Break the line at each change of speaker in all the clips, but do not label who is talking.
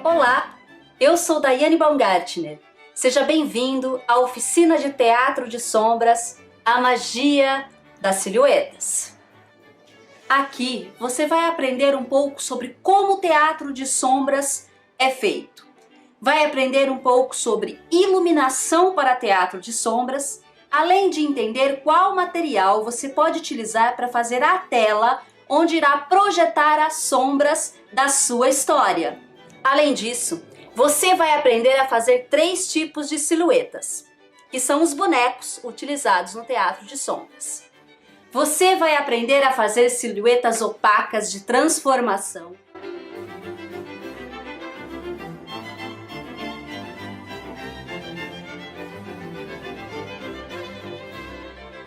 Olá, eu sou Daiane Baumgartner. Seja bem-vindo à oficina de Teatro de Sombras, a magia das silhuetas. Aqui você vai aprender um pouco sobre como o teatro de sombras é feito. Vai aprender um pouco sobre iluminação para teatro de sombras, além de entender qual material você pode utilizar para fazer a tela onde irá projetar as sombras da sua história. Além disso, você vai aprender a fazer 3 tipos de silhuetas, que são os bonecos utilizados no teatro de sombras. Você vai aprender a fazer silhuetas opacas de transformação.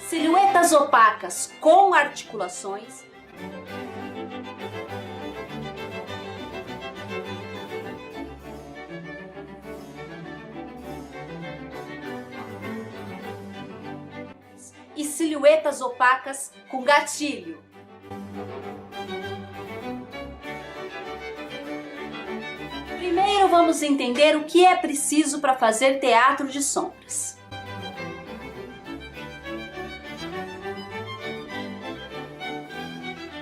Silhuetas opacas com articulações. E silhuetas opacas com gatilho. Primeiro vamos entender o que é preciso para fazer teatro de sombras.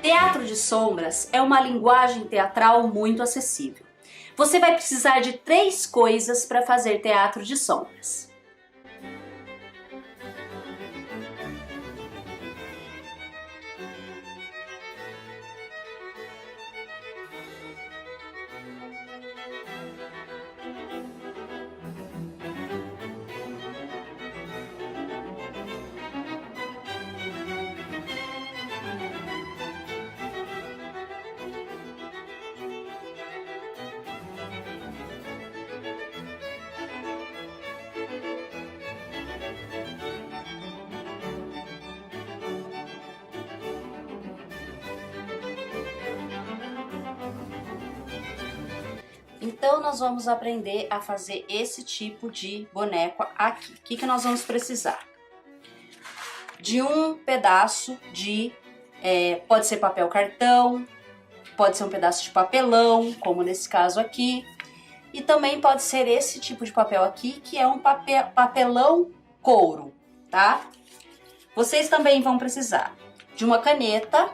Teatro de sombras é uma linguagem teatral muito acessível. Você vai precisar de 3 coisas para fazer teatro de sombras. Então, nós vamos aprender a fazer esse tipo de boneco aqui. O que nós vamos precisar? De um pedaço de, pode ser papel cartão, pode ser um pedaço de papelão, como nesse caso aqui. E também pode ser esse tipo de papel aqui, que é um papelão couro, tá? Vocês também vão precisar de uma caneta,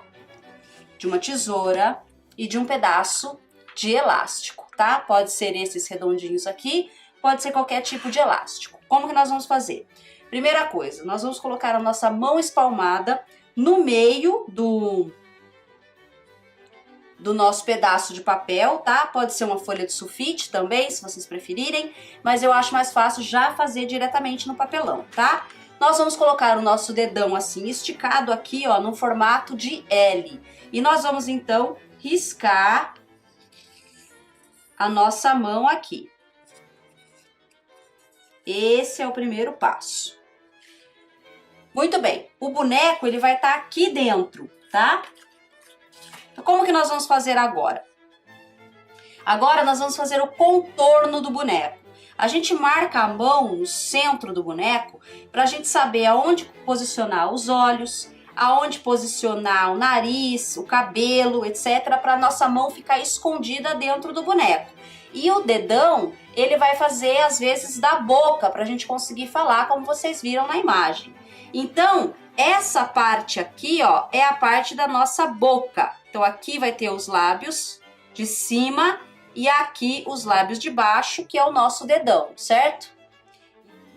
de uma tesoura e de um pedaço de elástico, tá? Pode ser esses redondinhos aqui, pode ser qualquer tipo de elástico. Como que nós vamos fazer? Primeira coisa, nós vamos colocar a nossa mão espalmada no meio do nosso pedaço de papel, tá? Pode ser uma folha de sulfite também, se vocês preferirem, mas eu acho mais fácil já fazer diretamente no papelão, tá? Nós vamos colocar o nosso dedão assim, esticado aqui, ó, no formato de L. E nós vamos, então, riscar a nossa mão aqui. Esse é o primeiro passo. Muito bem, o boneco ele vai estar aqui dentro, tá? Então, como que nós vamos fazer agora? Agora nós vamos fazer o contorno do boneco. A gente marca a mão no centro do boneco para a gente saber aonde posicionar os olhos, aonde posicionar o nariz, o cabelo, etc, para nossa mão ficar escondida dentro do boneco. E o dedão, ele vai fazer às vezes da boca para a gente conseguir falar, como vocês viram na imagem. Então, essa parte aqui, ó, é a parte da nossa boca. Então, aqui vai ter os lábios de cima e aqui os lábios de baixo, que é o nosso dedão, certo?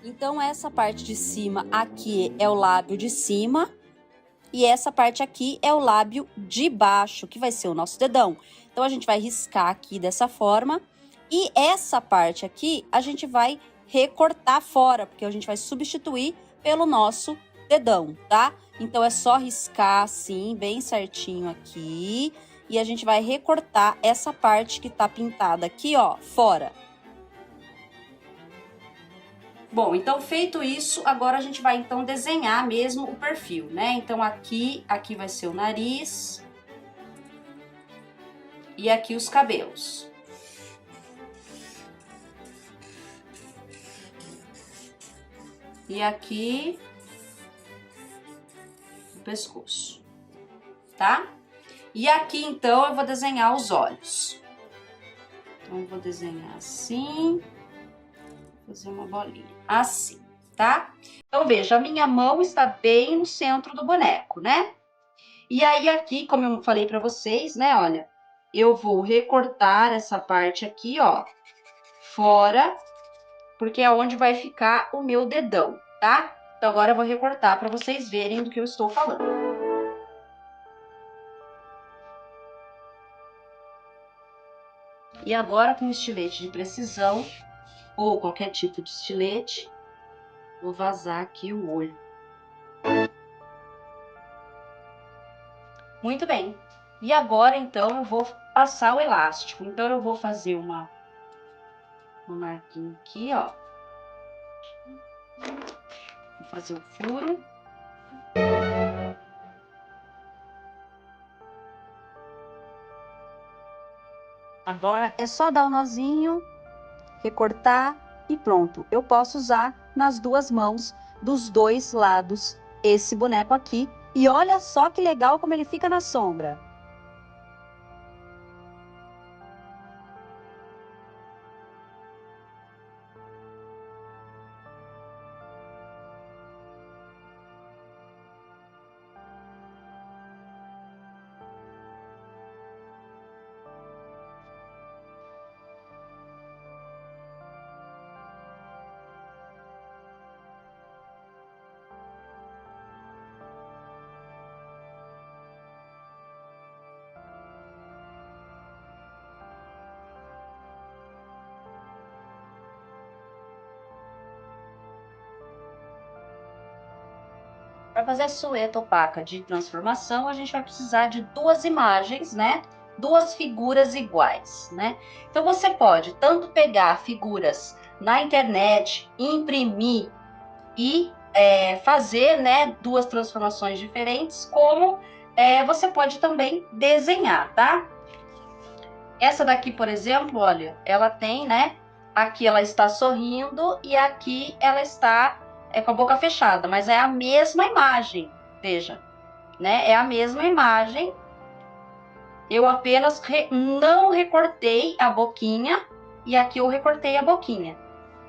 Então, essa parte de cima aqui é o lábio de cima. E essa parte aqui é o lábio de baixo, que vai ser o nosso dedão. Então, a gente vai riscar aqui dessa forma. E essa parte aqui, a gente vai recortar fora, porque a gente vai substituir pelo nosso dedão, tá? Então, é só riscar assim, bem certinho aqui. E a gente vai recortar essa parte que tá pintada aqui, ó, fora. Bom, então feito isso, agora a gente vai então desenhar mesmo o perfil, né? Então aqui vai ser o nariz e aqui os cabelos. E aqui o pescoço, tá? E aqui então eu vou desenhar os olhos. Então, vou desenhar assim, fazer uma bolinha, assim, tá? Então, veja, a minha mão está bem no centro do boneco, né? E aí, aqui, como eu falei pra vocês, né, olha, eu vou recortar essa parte aqui, ó, fora, porque é onde vai ficar o meu dedão, tá? Então, agora eu vou recortar pra vocês verem do que eu estou falando. E agora, com estilete de precisão, ou qualquer tipo de estilete, vou vazar aqui o olho. Muito bem. E agora, então, eu vou passar o elástico. Então, eu vou fazer uma marquinha aqui, ó. Vou fazer o furo. Agora é só dar um nozinho, recortar e pronto. Eu posso usar nas duas mãos, dos dois lados, esse boneco aqui. E olha só que legal como ele fica na sombra. Para fazer a silhueta opaca de transformação, a gente vai precisar de duas imagens, né? Duas figuras iguais, né? Então, você pode tanto pegar figuras na internet, imprimir e fazer, né, duas transformações diferentes, como você pode também desenhar, tá? Essa daqui, por exemplo, olha, ela tem, né? Aqui ela está sorrindo e aqui ela está com a boca fechada, mas é a mesma imagem, veja, né? É a mesma imagem. Eu apenas não recortei a boquinha e aqui eu recortei a boquinha.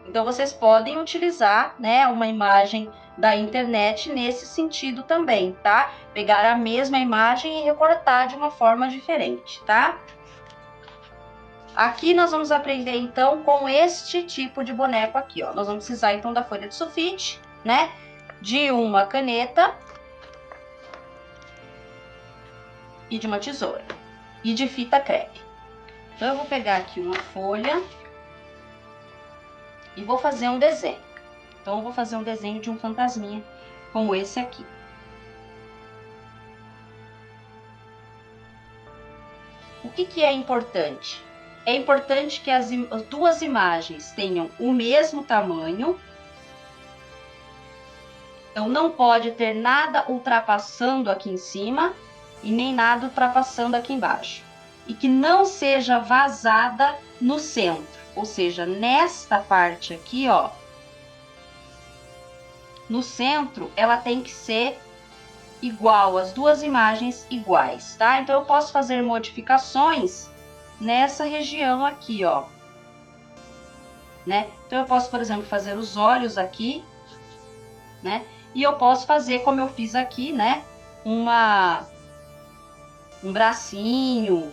Então, vocês podem utilizar, né, uma imagem da internet nesse sentido também, tá? Pegar a mesma imagem e recortar de uma forma diferente, tá? Aqui nós vamos aprender, então, com este tipo de boneco aqui, ó. Nós vamos precisar, então, da folha de sulfite, né? De uma caneta e de uma tesoura. E de fita crepe. Então, eu vou pegar aqui uma folha e vou fazer um desenho. Então, eu vou fazer um desenho de um fantasminha, como esse aqui. O que é importante? É importante que as duas imagens tenham o mesmo tamanho. Então, não pode ter nada ultrapassando aqui em cima e nem nada ultrapassando aqui embaixo. E que não seja vazada no centro, ou seja, nesta parte aqui, ó. No centro, ela tem que ser igual, as duas imagens iguais, tá? Então, eu posso fazer modificações nessa região aqui, ó. Né? Então, eu posso, por exemplo, fazer os olhos aqui, né? E eu posso fazer, como eu fiz aqui, né? Um bracinho.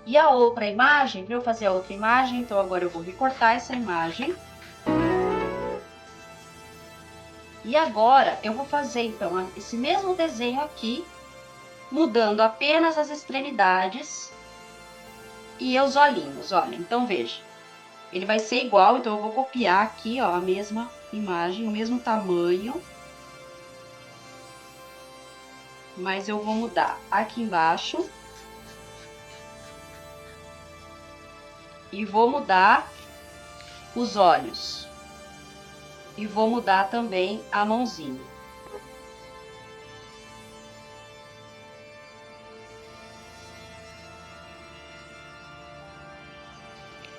E a outra imagem, para eu fazer a outra imagem, então agora eu vou recortar essa imagem. E agora eu vou fazer, então, esse mesmo desenho aqui, mudando apenas as extremidades e os olhinhos, olha. Então, veja, ele vai ser igual, então eu vou copiar aqui, ó, a mesma imagem, o mesmo tamanho. Mas eu vou mudar aqui embaixo. E vou mudar os olhos. E vou mudar também a mãozinha.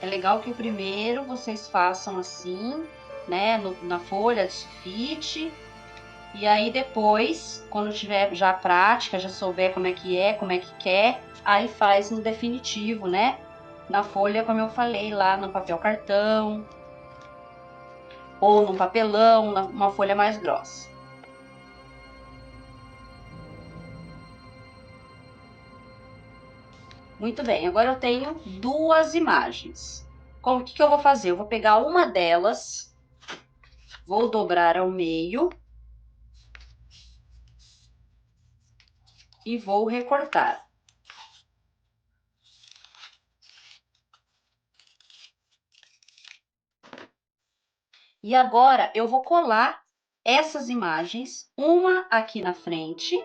É legal que o primeiro vocês façam assim, né, na folha de sulfite. E aí depois, quando tiver já prática, já souber como é que quer, aí faz no definitivo, né? Na folha, como eu falei, lá no papel cartão, ou no papelão, uma folha mais grossa. Muito bem, agora eu tenho duas imagens. O que eu vou fazer? Eu vou pegar uma delas, vou dobrar ao meio e vou recortar. E agora eu vou colar essas imagens, uma aqui na frente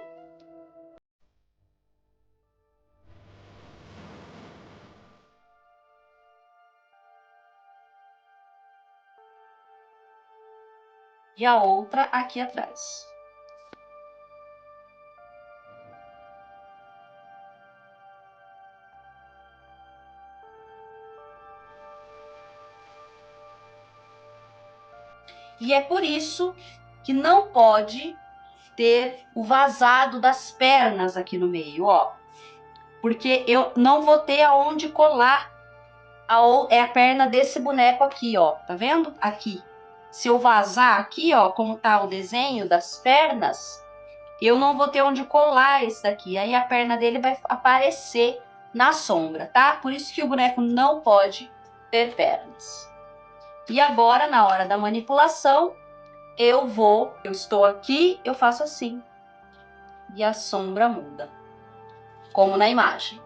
e a outra aqui atrás. E é por isso que não pode ter o vazado das pernas aqui no meio, ó. Porque eu não vou ter aonde colar a perna desse boneco aqui, ó. Tá vendo? Aqui. Se eu vazar aqui, ó, como tá o desenho das pernas, eu não vou ter onde colar esse daqui. Aí a perna dele vai aparecer na sombra, tá? Por isso que o boneco não pode ter pernas. E agora, na hora da manipulação, eu estou aqui, eu faço assim. E a sombra muda, como na imagem.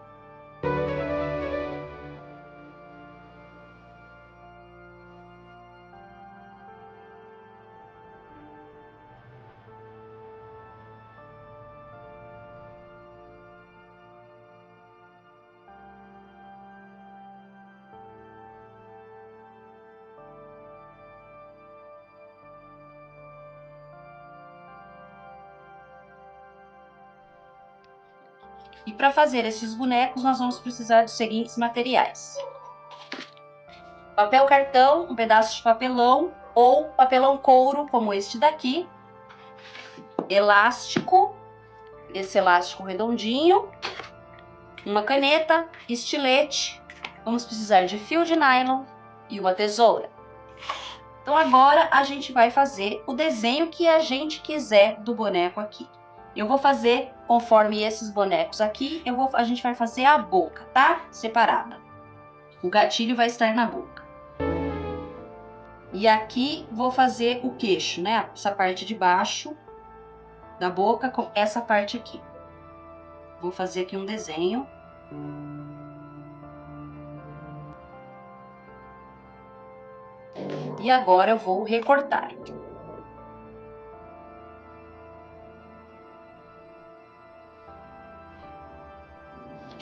E para fazer esses bonecos, nós vamos precisar dos seguintes materiais: papel cartão, um pedaço de papelão ou papelão couro, como este daqui, elástico, esse elástico redondinho, uma caneta, estilete, vamos precisar de fio de nylon e uma tesoura. Então agora a gente vai fazer o desenho que a gente quiser do boneco aqui. Eu vou fazer conforme esses bonecos aqui, a gente vai fazer a boca, tá? Separada. O gatilho vai estar na boca. E aqui vou fazer o queixo, né? Essa parte de baixo da boca com essa parte aqui. Vou fazer aqui um desenho. E agora eu vou recortar.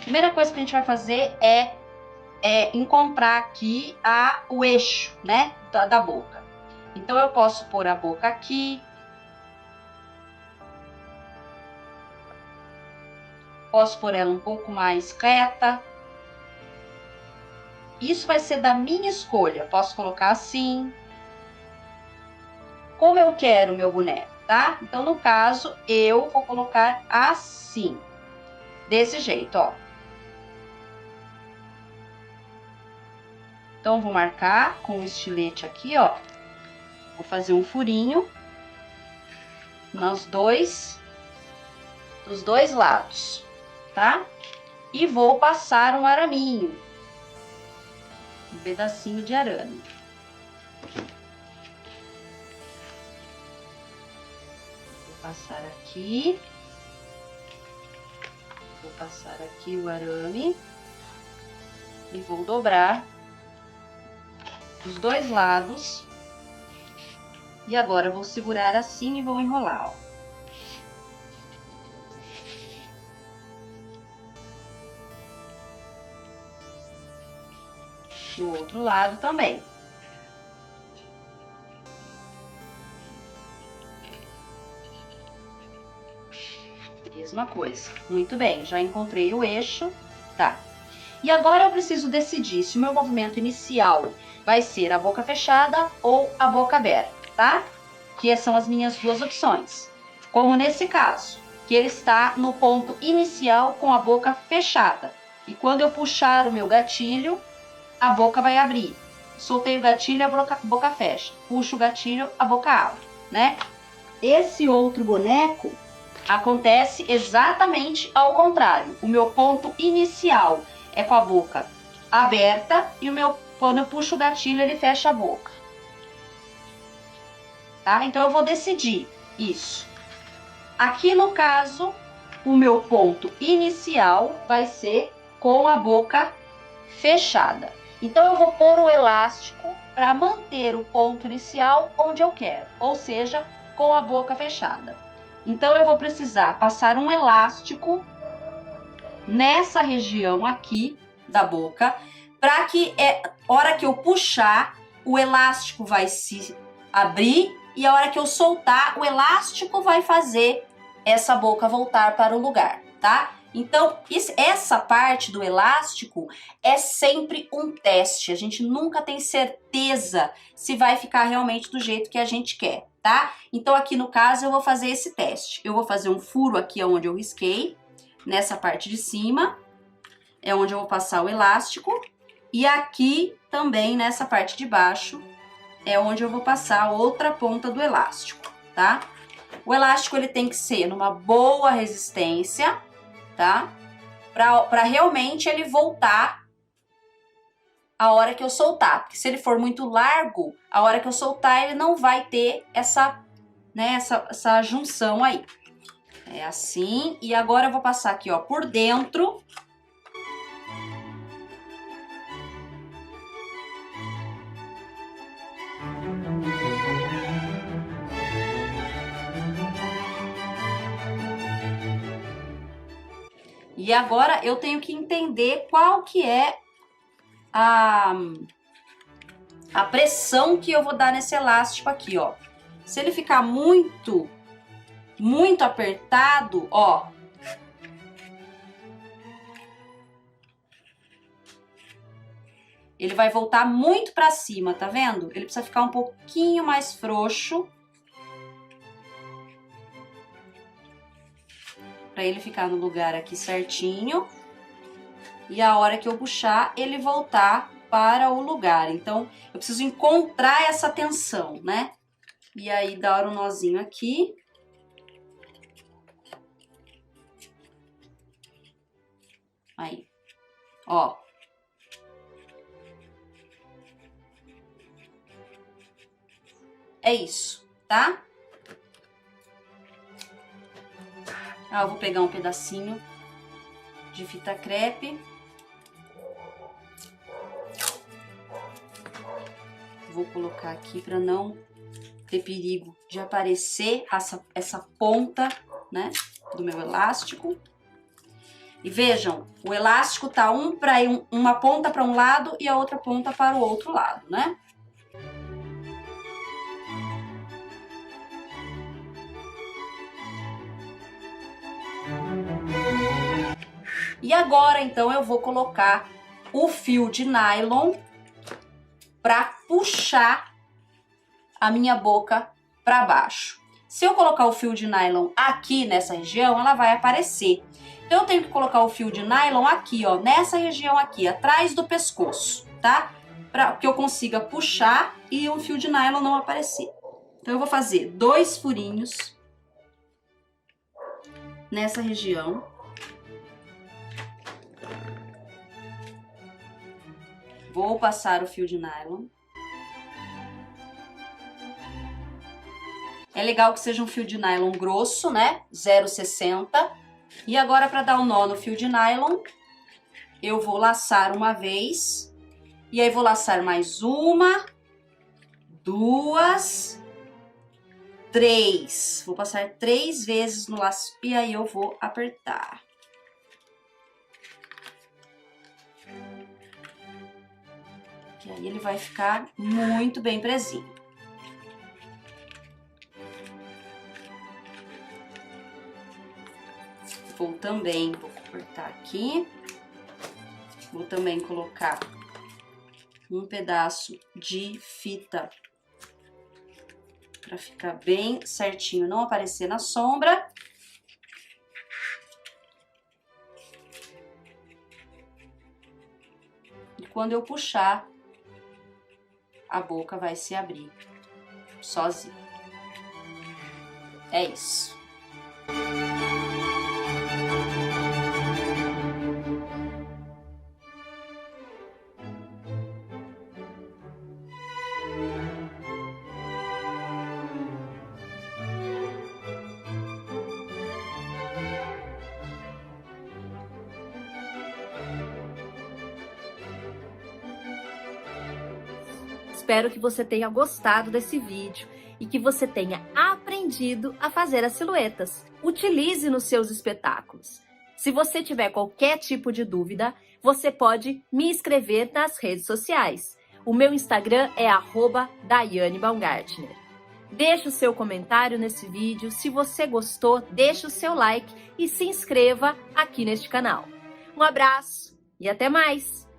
Primeira coisa que a gente vai fazer é encontrar aqui o eixo, né, da boca. Então eu posso pôr a boca aqui, posso pôr ela um pouco mais reta. Isso vai ser da minha escolha. Posso colocar assim, como eu quero o meu boneco, tá? Então no caso eu vou colocar assim, desse jeito, ó. Então vou marcar com o estilete aqui, ó. Vou fazer um furinho dos dois lados, tá? E vou passar um araminho, um pedacinho de arame. Vou passar aqui o arame e vou dobrar os dois lados. E agora eu vou segurar assim e vou enrolar, ó. Do outro lado também. Mesma coisa. Muito bem, já encontrei o eixo, tá? E agora eu preciso decidir se o meu movimento inicial vai ser a boca fechada ou a boca aberta, tá? Que são as minhas duas opções. como nesse caso, que ele está no ponto inicial com a boca fechada. E quando eu puxar o meu gatilho, a boca vai abrir. Soltei o gatilho, a boca fecha. Puxo o gatilho, a boca abre, né? Esse outro boneco acontece exatamente ao contrário. O meu ponto inicial é com a boca aberta e quando eu puxo o gatilho, ele fecha a boca. Tá? Então eu vou decidir isso. Aqui no caso, o meu ponto inicial vai ser com a boca fechada. Então eu vou pôr o elástico para manter o ponto inicial onde eu quero, ou seja, com a boca fechada. Então eu vou precisar passar um elástico nessa região aqui da boca, para que hora que eu puxar, o elástico vai se abrir e a hora que eu soltar, o elástico vai fazer essa boca voltar para o lugar, tá? Então, essa parte do elástico é sempre um teste. A gente nunca tem certeza se vai ficar realmente do jeito que a gente quer, tá? Então, aqui no caso, eu vou fazer esse teste. Eu vou fazer um furo aqui onde eu risquei, nessa parte de cima, é onde eu vou passar o elástico. E aqui também, nessa parte de baixo, é onde eu vou passar a outra ponta do elástico, tá? O elástico, ele tem que ser numa boa resistência, tá? Pra realmente ele voltar a hora que eu soltar. Porque se ele for muito largo, a hora que eu soltar, ele não vai ter essa, né, essa junção aí. É assim. E agora eu vou passar aqui, ó, por dentro. E agora eu tenho que entender qual que é a pressão que eu vou dar nesse elástico aqui, ó. Se ele ficar muito apertado, ó, ele vai voltar muito pra cima, tá vendo? Ele precisa ficar um pouquinho mais frouxo pra ele ficar no lugar aqui certinho. E a hora que eu puxar, ele voltar para o lugar. Então, eu preciso encontrar essa tensão, né? E aí, dar um nozinho aqui. Aí, ó. É isso, tá? Ah, eu vou pegar um pedacinho de fita crepe. Vou colocar aqui para não ter perigo de aparecer essa ponta, né, do meu elástico. E vejam, o elástico tá uma ponta para um lado e a outra ponta para o outro lado, né? E agora, então, eu vou colocar o fio de nylon para puxar a minha boca para baixo. Se eu colocar o fio de nylon aqui nessa região, ela vai aparecer. Então, eu tenho que colocar o fio de nylon aqui, ó, nessa região aqui, atrás do pescoço, tá? Para que eu consiga puxar e o fio de nylon não aparecer. Então, eu vou fazer 2 furinhos nessa região. Vou passar o fio de nylon. É legal que seja um fio de nylon grosso, né? 0,60. E agora, para dar um nó no fio de nylon, eu vou laçar uma vez. E aí, vou laçar mais 1, 2, 3. Vou passar 3 vezes no laço e aí eu vou apertar. Que aí ele vai ficar muito bem presinho. Vou cortar aqui. Vou também colocar um pedaço de fita para ficar bem certinho, não aparecer na sombra. E quando eu puxar, a boca vai se abrir sozinha. É isso.
Espero que você tenha gostado desse vídeo e que você tenha aprendido a fazer as silhuetas. Utilize nos seus espetáculos. Se você tiver qualquer tipo de dúvida, você pode me escrever nas redes sociais. O meu Instagram é @DaianeBaumgartner. Deixe o seu comentário nesse vídeo. Se você gostou, deixe o seu like e se inscreva aqui neste canal. Um abraço e até mais!